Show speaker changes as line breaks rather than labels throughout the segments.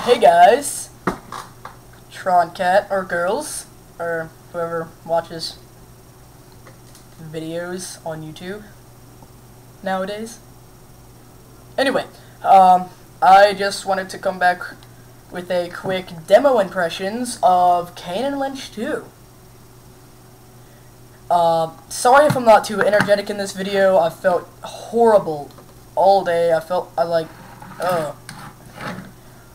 Hey guys, TronKat, or girls, or whoever watches videos on YouTube nowadays. Anyway, I just wanted to come back with a quick demo impressions of Kayne and Lynch 2. Sorry if I'm not too energetic in this video. I felt horrible all day.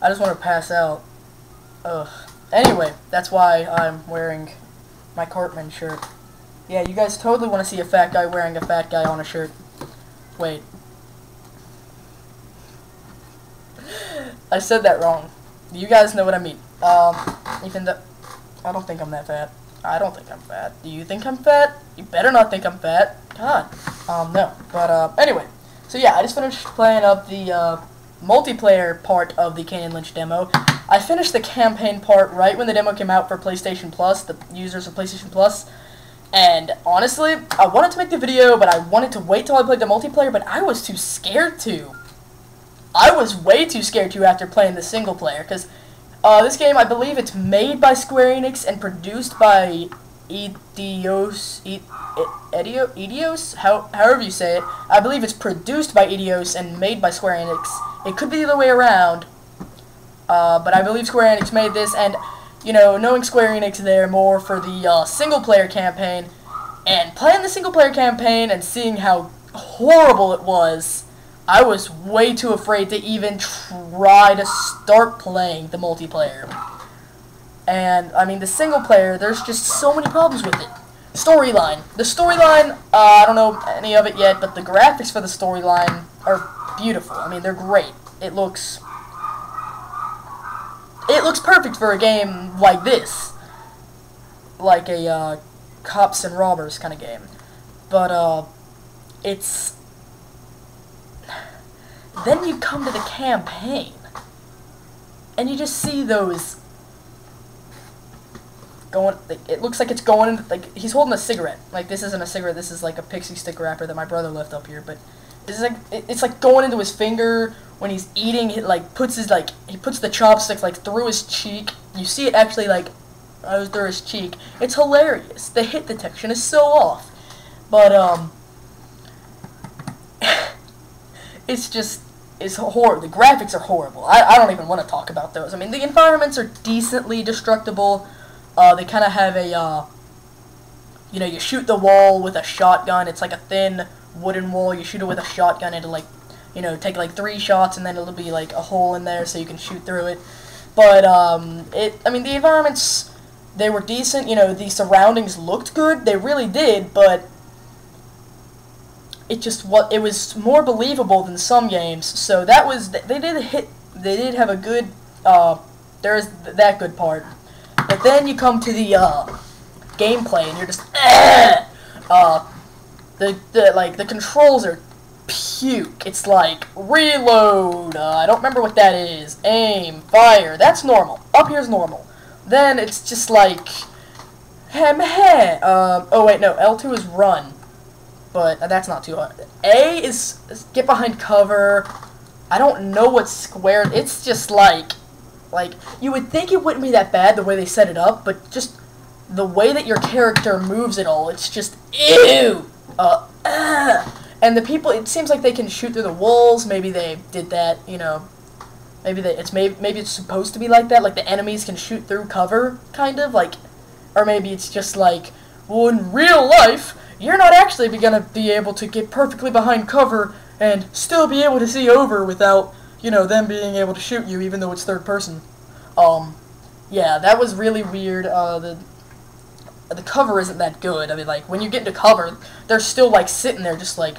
I just want to pass out. Anyway, that's why I'm wearing my Cartman shirt. Yeah, you guys totally want to see a fat guy wearing a fat guy on a shirt. Wait. I said that wrong. You guys know what I mean. Even though I don't think I'm that fat. I don't think I'm fat. Do you think I'm fat? You better not think I'm fat. God. No. But, anyway. So, yeah, I just finished playing up the, multiplayer part of the Kayne and Lynch demo. I finished the campaign part right when the demo came out for PlayStation Plus, the users of PlayStation Plus. And, honestly, I wanted to make the video, but I wanted to wait till I played the multiplayer, but I was too scared to. I was way too scared to after playing the single player, because this game, I believe it's made by Square Enix and produced by Eidos, however you say it. I believe it's produced by Eidos and made by Square Enix. It could be the other way around, but I believe Square Enix made this, and, you know, knowing Square Enix, they're more for the single-player campaign, and playing the single-player campaign and seeing how horrible it was, I was way too afraid to even try to start playing the multiplayer. And, I mean, the single player, there's just so many problems with it. Storyline. The storyline, I don't know any of it yet, but the graphics for the storyline are beautiful. I mean, they're great. It looks perfect for a game like this. Like a, cops and robbers kind of game. But, it's... Then you come to the campaign, and you just see those going, it looks like it's going, like, he's holding a cigarette. Like, this isn't a cigarette, this is like a pixie stick wrapper that my brother left up here, but this is like, it's like going into his finger when he's eating, he puts the chopstick, like, through his cheek. You see it actually, like, through his cheek. It's hilarious. The hit detection is so off. But, it's horrible. The graphics are horrible. I don't even want to talk about those. I mean, the environments are decently destructible. They kind of have a, you know, you shoot the wall with a shotgun. It's like a thin wooden wall. You shoot it with a shotgun. It'll, like, you know, take, like, 3 shots, and then it'll be, like, a hole in there so you can shoot through it. But, I mean, the environments, they were decent. You know, the surroundings looked good. They really did, but it was more believable than some games, so that was, they did have a good, there's that good part. But then you come to the, gameplay, and you're just, the controls are puke. It's like, reload, I don't remember what that is, aim, fire, that's normal. Up here's normal. Then it's just like, oh wait, no, L2 is run. But that's not too hard. A is get behind cover. I don't know what's squared. It's just like, you would think it wouldn't be that bad the way they set it up, but just the way that your character moves it all, it's just, ew! And the people, it seems like they can shoot through the walls. Maybe they did that, you know. Maybe it's supposed to be like that, like the enemies can shoot through cover, kind of, like, or maybe it's just like, well, in real life, you're not actually going to be able to get perfectly behind cover and still be able to see over without, you know, them being able to shoot you, even though it's third person. Yeah, that was really weird. The cover isn't that good. I mean, like, when you get into cover, they're still, like, sitting there just, like,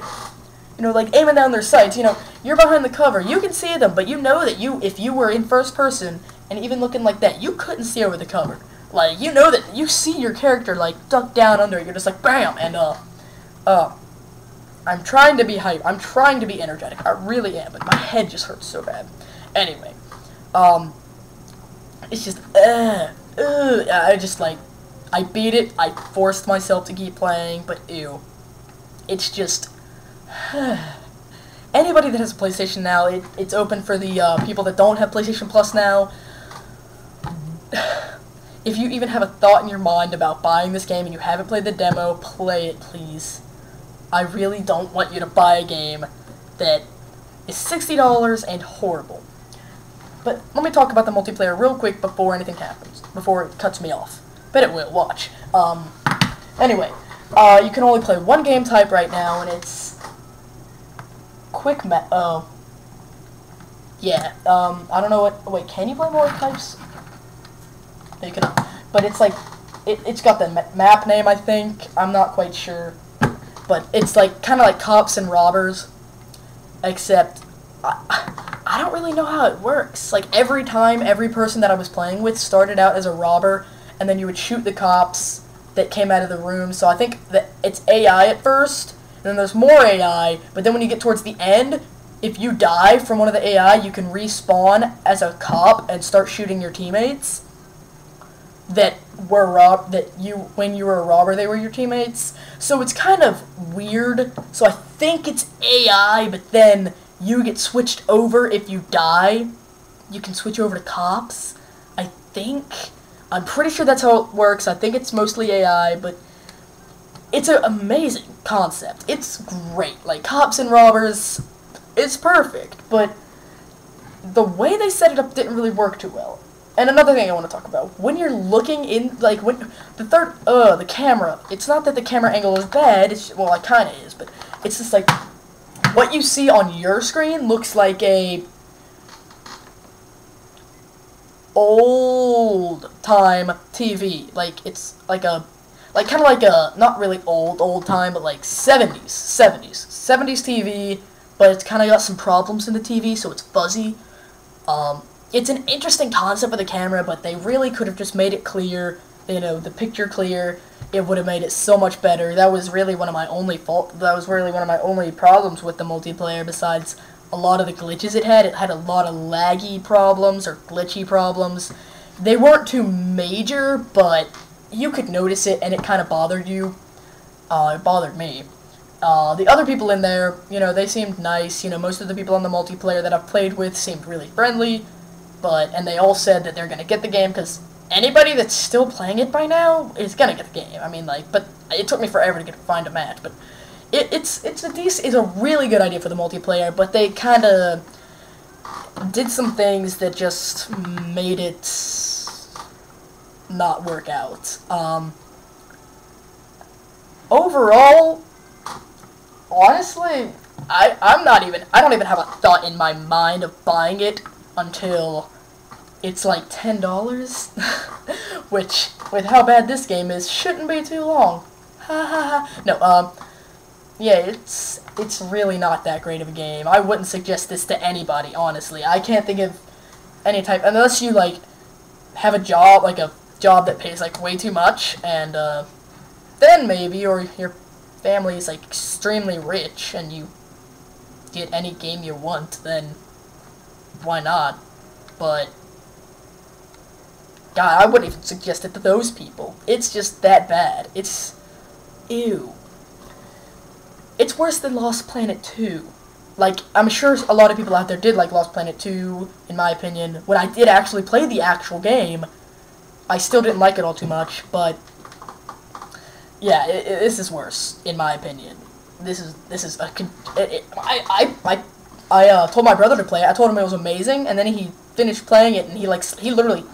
you know, like, aiming down their sights. You know, you're behind the cover. You can see them, but you know that if you were in first person and even looking like that, you couldn't see over the cover. Like, you know that you see your character, like, duck down under it. You're just like, bam, and, I'm trying to be hype. I'm trying to be energetic. I really am, but my head just hurts so bad. Anyway, it's just, I just, like, I beat it. I forced myself to keep playing, but ew. It's just, anybody that has a PlayStation now, it's open for the people that don't have PlayStation Plus now. If you even have a thought in your mind about buying this game and you haven't played the demo, play it, please. I really don't want you to buy a game that is $60 and horrible. But let me talk about the multiplayer real quick before anything happens, before it cuts me off. Bet it will, watch. Anyway, you can only play one game type right now, and it's yeah, I don't know what, wait, can you play more types? No, you cannot. But it's like, it's got the map name, I think. I'm not quite sure. But it's like, kind of like Cops and Robbers, except, I don't really know how it works. Like, every time, every person that I was playing with started out as a robber, and then you would shoot the cops that came out of the room. So I think that it's AI at first, and then there's more AI, but then when you get towards the end, if you die from one of the AI, you can respawn as a cop and start shooting your teammates that were when you were a robber, they were your teammates. So it's kind of weird. So I think it's AI, but then you get switched over if you die. You can switch over to cops, I think. I'm pretty sure that's how it works. I think it's mostly AI, but it's an amazing concept. It's great. Like, Cops and Robbers, it's perfect, but the way they set it up didn't really work too well. And another thing I want to talk about, when you're looking in, like, when the camera, it's not that the camera angle is bad, well, it kind of is, but it's just like, what you see on your screen looks like a old-time TV. Like, it's like a, like, kind of like a, not really old time, but like 70s TV, but it's kind of got some problems in the TV, so it's fuzzy. It's an interesting concept with the camera, but they really could have just made it clear, you know, the picture clear. It would have made it so much better. That was really one of my only problems with the multiplayer, besides a lot of the glitches it had. It had a lot of laggy problems, or glitchy problems. They weren't too major, but you could notice it, and it kind of bothered you. It bothered me. The other people in there, you know, they seemed nice. You know, most of the people on the multiplayer that I've played with seemed really friendly. And they all said that they're going to get the game, because anybody that's still playing it by now is going to get the game. I mean, like, but it took me forever to find a match, but it's a really good idea for the multiplayer, but they kind of did some things that just made it not work out. Overall, honestly, I don't even have a thought in my mind of buying it until it's like $10, which, with how bad this game is, shouldn't be too long. Ha ha ha. No, yeah, it's really not that great of a game. I wouldn't suggest this to anybody, honestly. I can't think of any type, unless you, like, have a job, like a job that pays, like, way too much, and, then maybe, or your family is, like, extremely rich, and you get any game you want, then why not? But, God, I wouldn't even suggest it to those people. It's just that bad. It's, ew. It's worse than Lost Planet 2. Like, I'm sure a lot of people out there did like Lost Planet 2, in my opinion. When I did actually play the actual game, I still didn't like it all too much, but yeah, this is worse, in my opinion. This is I told my brother to play it. I told him it was amazing, and then he finished playing it, and he literally